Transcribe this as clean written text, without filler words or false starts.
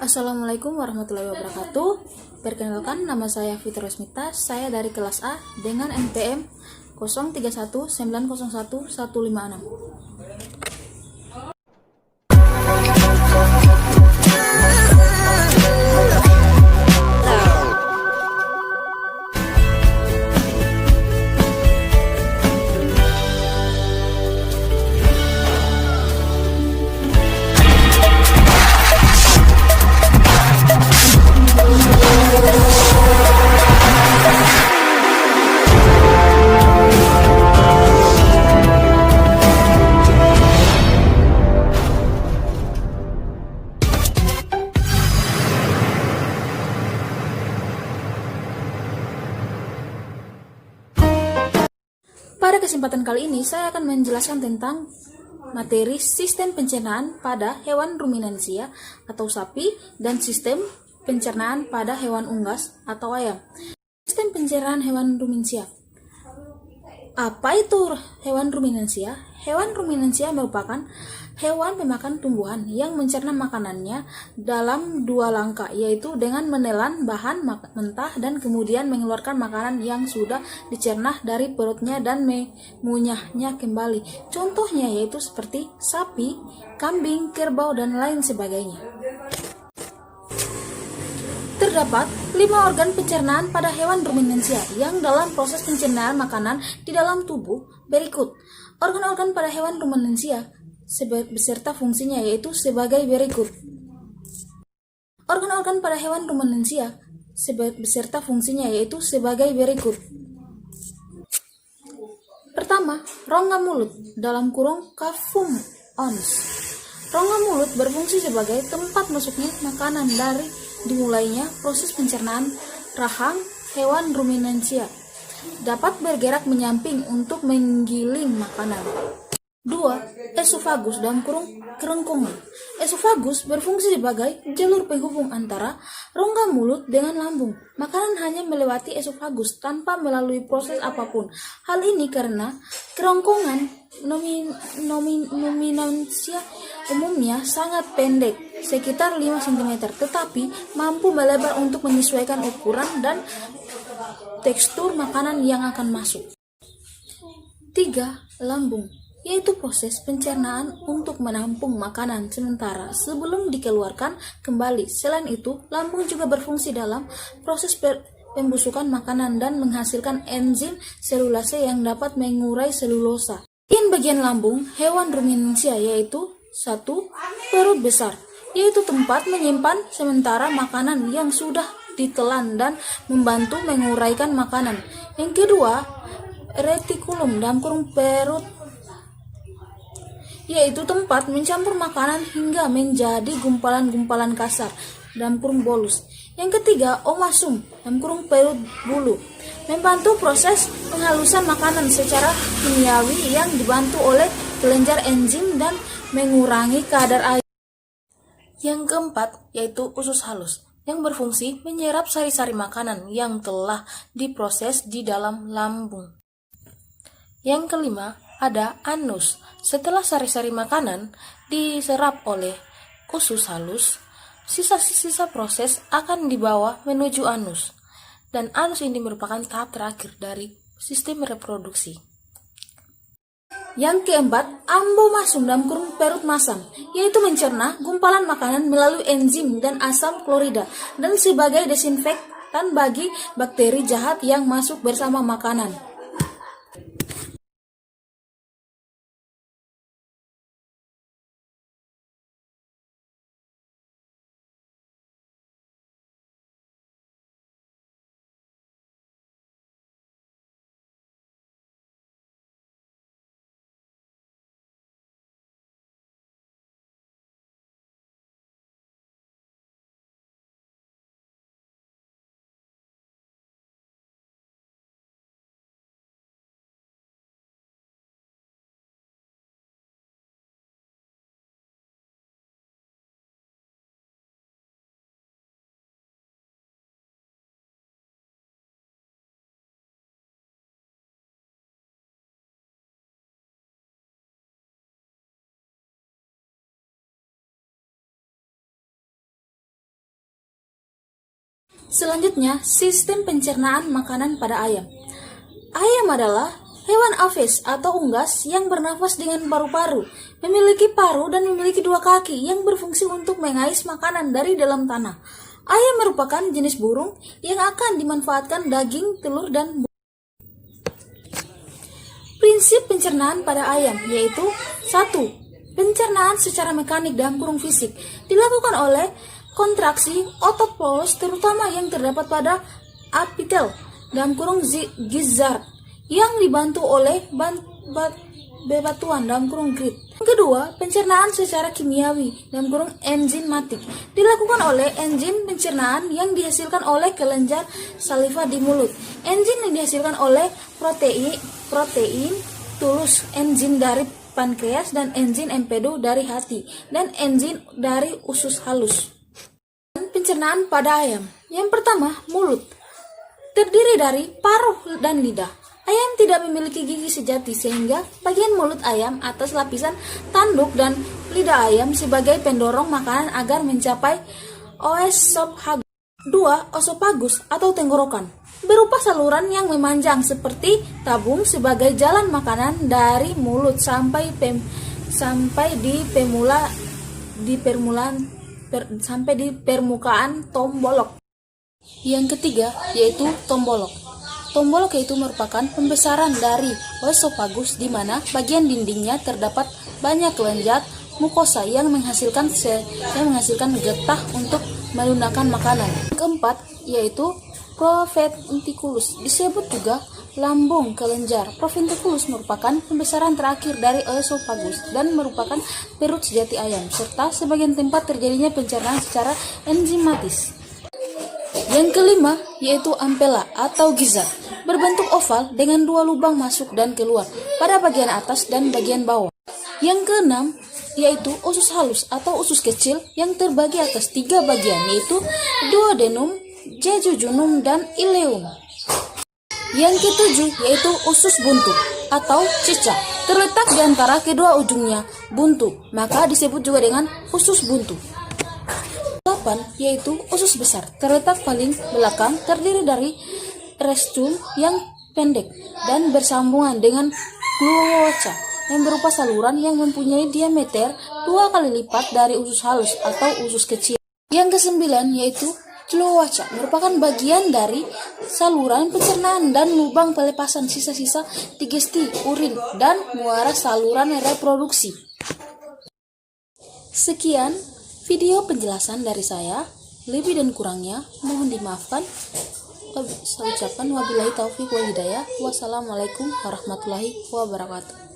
Assalamualaikum warahmatullahi wabarakatuh. Perkenalkan, nama saya Fitri Rosmita. Saya dari kelas A dengan NPM 0319011156. Pada kesempatan kali ini, saya akan menjelaskan tentang materi sistem pencernaan pada hewan ruminansia atau sapi dan sistem pencernaan pada hewan unggas atau ayam. Sistem pencernaan hewan ruminansia. Apa itu hewan ruminansia? Hewan ruminansia merupakan hewan pemakan tumbuhan yang mencerna makanannya dalam dua langkah, yaitu dengan menelan bahan mentah dan kemudian mengeluarkan makanan yang sudah dicerna dari perutnya dan mengunyahnya kembali. Contohnya yaitu seperti sapi, kambing, kerbau, dan lain sebagainya. Terdapat 5 organ pencernaan pada hewan ruminansia yang dalam proses pencernaan makanan di dalam tubuh berikut. Organ-organ pada hewan ruminansia beserta fungsinya yaitu sebagai berikut. Organ-organ pada hewan ruminansia beserta fungsinya yaitu sebagai berikut. Pertama, rongga mulut dalam kurung cavum ons. Rongga mulut berfungsi sebagai tempat masuknya makanan dari dimulainya proses pencernaan rahang hewan ruminansia. Dapat bergerak menyamping untuk menggiling makanan. 2. Esofagus dalam kurung kerongkongan. Esofagus berfungsi sebagai jalur penghubung antara rongga mulut dengan lambung. Makanan hanya melewati esofagus tanpa melalui proses apapun. Hal ini karena kerongkongan ruminansia umumnya sangat pendek, sekitar 5 cm, tetapi mampu melebar untuk menyesuaikan ukuran dan tekstur makanan yang akan masuk. 3. Lambung, yaitu proses pencernaan untuk menampung makanan sementara sebelum dikeluarkan kembali. Selain itu, lambung juga berfungsi dalam proses pembusukan makanan dan menghasilkan enzim selulase yang dapat mengurai selulosa. Bagian lambung hewan ruminansia yaitu 1. Perut besar, yaitu tempat menyimpan sementara makanan yang sudah ditelan dan membantu menguraikan makanan. Yang kedua, retikulum dalam kurung perut, yaitu tempat mencampur makanan hingga menjadi gumpalan-gumpalan kasar dalam kurung bolus. Yang ketiga, omasum dalam kurung perut bulu, membantu proses penghalusan makanan secara kimiawi yang dibantu oleh kelenjar enzim dan mengurangi kadar air. Yang keempat, yaitu usus halus, yang berfungsi menyerap sari-sari makanan yang telah diproses di dalam lambung. Yang kelima, ada anus. Setelah sari-sari makanan diserap oleh usus halus, sisa-sisa proses akan dibawa menuju anus. Dan anus ini merupakan tahap terakhir dari sistem reproduksi. Yang keempat, ambomasum dalam kurung perut masam, yaitu mencerna gumpalan makanan melalui enzim dan asam klorida dan sebagai desinfektan bagi bakteri jahat yang masuk bersama makanan. Selanjutnya, sistem pencernaan makanan pada ayam. Ayam adalah hewan aves atau unggas yang bernafas dengan paru-paru, memiliki paru dan memiliki 2 kaki yang berfungsi untuk mengais makanan dari dalam tanah. Ayam merupakan jenis burung yang akan dimanfaatkan daging, telur, dan prinsip pencernaan pada ayam yaitu 1. Pencernaan secara mekanik dalam kurung fisik dilakukan oleh kontraksi otot polos terutama yang terdapat pada apitel dalam kurung gizzard yang dibantu oleh bebatuan dalam kurung grid. Yang kedua, pencernaan secara kimiawi dalam kurung enzimatik dilakukan oleh enzim pencernaan yang dihasilkan oleh kelenjar saliva di mulut. Enzim yang dihasilkan oleh protein tulus, enzim dari pankreas dan enzim empedu dari hati dan enzim dari usus halus. Pencernaan pada ayam. Yang pertama, mulut. Terdiri dari paruh dan lidah. Ayam tidak memiliki gigi sejati sehingga bagian mulut ayam atas lapisan tanduk dan lidah ayam sebagai pendorong makanan agar mencapai oesophagus. 2. Osopagus atau tenggorokan berupa saluran yang memanjang seperti tabung sebagai jalan makanan dari mulut sampai di permukaan tombolok. Yang ketiga yaitu tombolok. Tombolok yaitu merupakan pembesaran dari oesophagus di mana bagian dindingnya terdapat banyak kelenjar mukosa yang menghasilkan getah untuk melunakkan makanan. Yang keempat yaitu proventriculus, disebut juga lambung kelenjar. Proventriculus merupakan pembesaran terakhir dari oesophagus dan merupakan perut sejati ayam serta sebagian tempat terjadinya pencernaan secara enzimatis. Yang kelima yaitu ampela atau gizzard, berbentuk oval dengan 2 lubang masuk dan keluar pada bagian atas dan bagian bawah. Yang keenam yaitu usus halus atau usus kecil yang terbagi atas 3 bagian yaitu duodenum, jejunum, dan ileum. Yang ketujuh yaitu usus buntu atau cicak, terletak di antara kedua ujungnya buntu, maka disebut juga dengan usus buntu. 8 yaitu usus besar, terletak paling belakang, terdiri dari restrum yang pendek dan bersambungan dengan cloaca yang berupa saluran yang mempunyai diameter 2 kali lipat dari usus halus atau usus kecil. Yang kesembilan yaitu cloaca, merupakan bagian dari saluran pencernaan dan lubang pelepasan sisa-sisa digesti, urin, dan muara saluran reproduksi. Sekian video penjelasan dari saya, lebih dan kurangnya mohon dimaafkan. Saya ucapkan wabillahi taufiq wal hidayah. Wassalamualaikum warahmatullahi wabarakatuh.